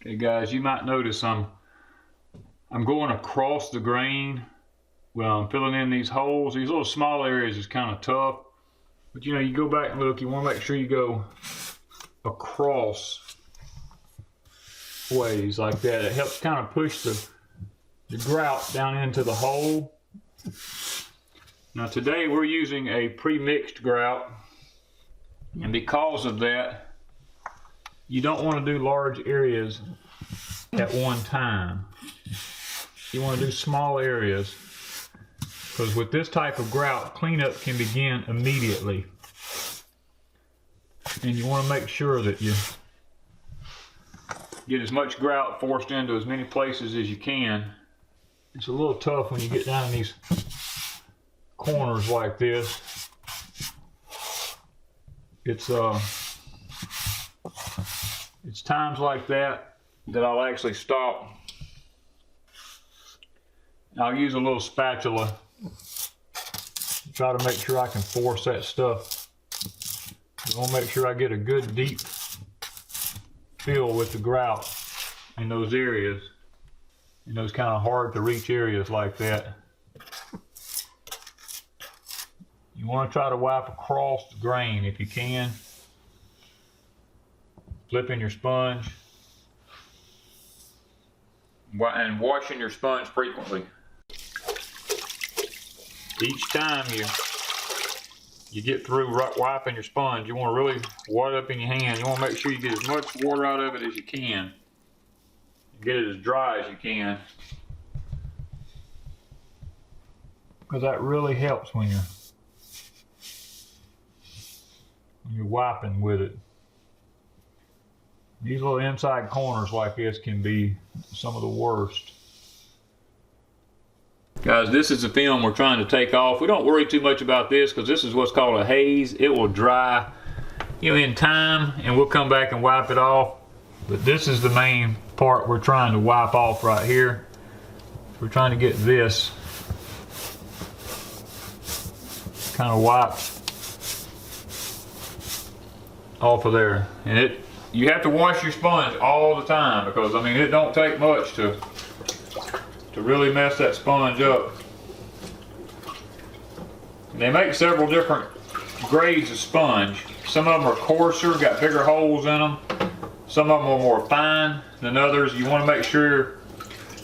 Okay guys, you might notice I'm going across the grain. Well, I'm filling in these holes. These little small areas is kind of tough. But you know, you go back and look, you want to make sure you go across ways like that. It helps kind of push the grout down into the hole. Now today we're using a pre-mixed grout, and because of that, you don't want to do large areas at one time. You want to do small areas, because with this type of grout, cleanup can begin immediately. And you want to make sure that you get as much grout forced into as many places as you can. It's a little tough when you get down in these corners like this. It's times like that I'll actually stop. I'll use a little spatula to try to make sure I can force that stuff. I want to make sure I get a good deep fill with the grout in those areas, in those kind of hard to reach areas like that. You want to try to wipe across the grain if you can. Flipping your sponge and washing your sponge frequently. Each time you get through wiping your sponge, you want to really water up in your hand. You want to make sure you get as much water out of it as you can. Get it as dry as you can, because that really helps when you're wiping with it. These little inside corners like this can be some of the worst. Guys, this is the film we're trying to take off. We don't worry too much about this because this is what's called a haze. It will dry, you know, in time, and we'll come back and wipe it off. But this is the main part we're trying to wipe off right here. We're trying to get this kind of wiped off of there. And you have to wash your sponge all the time, because I mean, it don't take much to really mess that sponge up. And they make several different grades of sponge. Some of them are coarser, got bigger holes in them. Some of them are more fine than others. You want to make sure,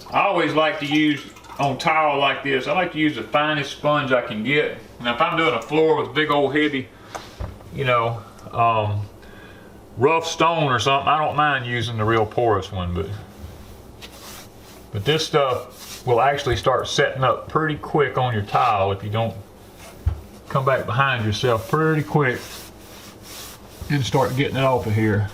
I always like to use, on tile like this, I like to use the finest sponge I can get. Now if I'm doing a floor with big old heavy, you know, rough stone or something, I don't mind using the real porous one, but this stuff will actually start setting up pretty quick on your tile if you don't come back behind yourself pretty quick and start getting it off of here.